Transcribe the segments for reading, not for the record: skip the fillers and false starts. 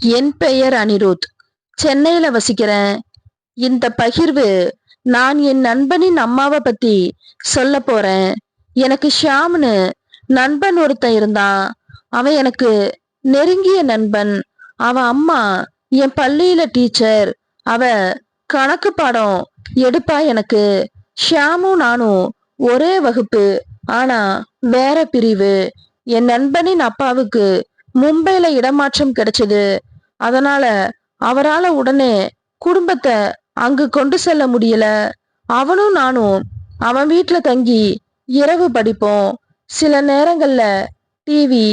என் பெயர் அனிருத். சென்னையில வசிக்கிறேன். இந்த பகிர்வு நான் என் நண்பனின் அம்மாவை பத்தி சொல்ல போறேன். எனக்கு ஷியாம்னு நண்பன் ஒருத்தன் இருந்தான். அவன் எனக்கு நெருங்கிய நண்பன். அவன் அம்மா என் பள்ளியில டீச்சர். அவ கணக்கு பாடம் எடுப்பா எனக்கு. ஷியாமும் நானும் ஒரே வகுப்பு, ஆனா வேற பிரிவு. என் நண்பனின் அப்பாவுக்கு மும்பைல இடமாற்றம் கிடைச்சது. அதனால அவரால உடனே குடும்பத்தை அங்கு கொண்டு செல்ல முடியல. அவனும் நானும் அவன் வீட்டுல தங்கி இரவு படிப்போம். சில நேரங்கள்ல டிவி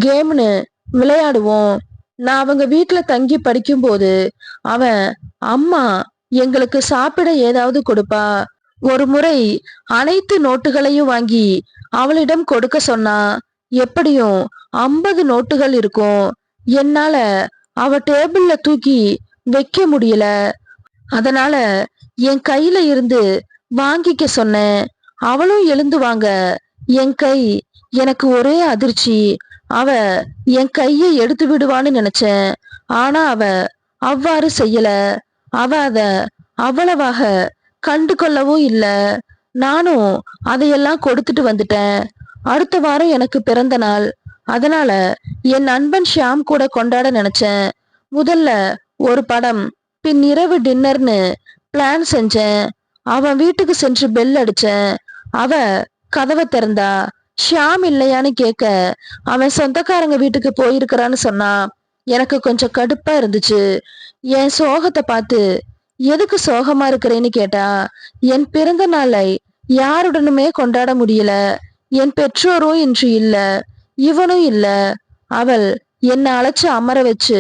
கேம்னு விளையாடுவோம். நான் அவங்க வீட்டுல தங்கி படிக்கும்போது அவன் அம்மா எங்களுக்கு சாப்பிட ஏதாவது கொடுப்பா. ஒரு முறை அனைத்து நோட்டுகளையும் வாங்கி அவளிடம் கொடுக்க சொன்னா. எப்படியும் 50 நோட்டுகள் இருக்கும். என்னால அவ டேபிள்ல தூக்கி வைக்க முடியல. அதனால என் கையில இருந்து வாங்கிக்க சொன்னேன். அவளும் எழுந்து வாங்க. என் கை எனக்கு ஒரே அதிர்ச்சி. அவ என் கையை எடுத்து விடுவான்னு நினைச்சேன். ஆனா அவ அவ்வாறு செய்யல. அவ அத அவ்வளவாக கண்டு கொள்ளவும் இல்ல. நானும் அதையெல்லாம் கொடுத்துட்டு வந்துட்டேன். அடுத்த வாரம் எனக்கு பிறந்த நாள். அதனால என் நண்பன் ஷியாம் கூட கொண்டாட நினைச்சேன். முதல்ல ஒரு படம், பின் இரவு டின்னர்னு பிளான் செஞ்சேன். அவன் வீட்டுக்கு சென்று பெல் அடிச்சேன். அவ கதவை திறந்தா. ஷியாம் இல்லையான்னு கேட்க அவன் சொந்தக்காரங்க வீட்டுக்கு போயிருக்கிறான்னு சொன்னான். எனக்கு கொஞ்சம் கடுப்பா இருந்துச்சு. என் சோகத்தை பார்த்து எதுக்கு சோகமா இருக்கிறேன்னு கேட்டா. என் பிறந்த நாளை யாருடனுமே கொண்டாட முடியல. என் பெற்றோரும் இன்று இல்ல, இவனும் இல்ல. அவள் என்னை அழைச்சு அமர வச்சு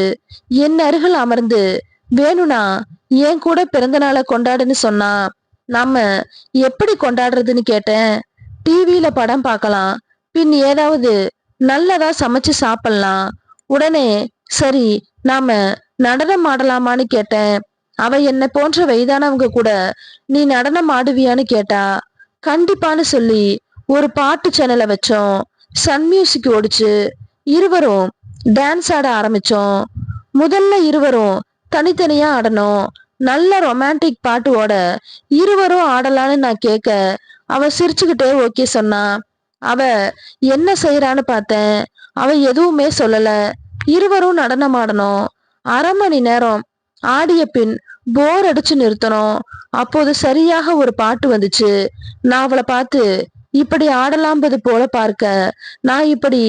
என் அருகில் அமர்ந்து வேணும்னா என் கூட பிறந்த நாளை கொண்டாடுன்னு சொன்னா. நம்ம எப்படி கொண்டாடுறதுன்னு கேட்டேன். டிவியில படம் பார்க்கலாம், பின் ஏதாவது நல்லதா சமைச்சு சாப்பிடலாம். உடனே சரி, நாம நடனம் ஆடலாமான்னு கேட்டேன். அவ என்ன போன்ற வயதானவங்க கூட நீ நடனம் ஆடுவியான்னு கேட்டா. கண்டிப்பான்னு சொல்லி ஒரு பாட்டு சேனலை வச்சோம். சன் மியூசிக் ஓடிச்சு. இருவரும் டான்ஸ் ஆட ஆரம்பிச்சோம். முதல்ல இருவரும் தனித்தனியா ஆடணும். நல்ல ரொமான்டிக் பாட்டு ஓட இருவரும் ஆடலான்னு நான் கேட்க அவ சிரிச்சுக்கிட்டே ஓகே சொன்னா. அவ என்ன செய்யறான்னு பார்த்தேன். அவ எதுவுமே சொல்லல. இருவரும் நடனம் ஆடணும். 1/2 மணி நேரம் ஆடிய பின் போர் அடிச்சு நிறுத்தணும். அப்போது சரியாக ஒரு பாட்டு வந்துச்சு. நான் அவளை பார்த்து, இப்படி ஆடலாம்பது போல பார்க்க நான் இப்படி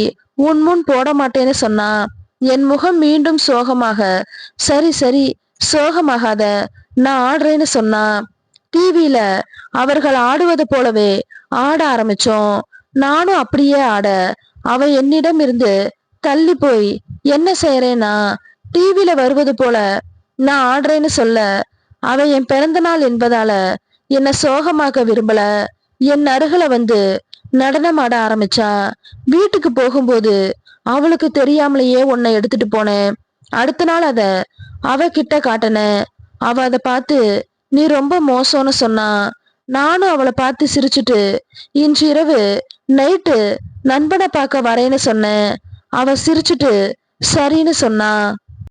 உன் முன் போட மாட்டேன்னு சொன்னா. என் முகம் மீண்டும் சோகமாக, சரி சரி சோகமாகாத, நான் ஆடுறேன்னு சொன்னா. டிவியில அவர்கள் ஆடுவது போலவே ஆட ஆரம்பிச்சோம். நானும் அப்படியே ஆட அவ என்னிடம் இருந்து தள்ளி போய் என்ன செய்யறேன்னா டிவியில வருவது போல நான் ஆடுறேன்னு சொல்ல. அவ என் பிறந்த நாள் என்பதால என்ன சோகமாக்க விரும்பல. என் அருகில வந்து நடனம் ஆட ஆரம்பிச்சா. வீட்டுக்கு போகும்போது அவளுக்கு தெரியாமலேயே உன்னை எடுத்துட்டு போனேன். அடுத்த நாள் அத அவ கிட்ட காட்டினேன். அவ அதை பார்த்து நீ ரொம்ப மோசம்னு சொன்னா. நானும் அவளை பார்த்து சிரிச்சுட்டு இன்று இரவு நைட்டு நண்பனை பார்க்க வரேன்னு சொன்னேன். அவ சிரிச்சுட்டு சரின்னு சொன்னா.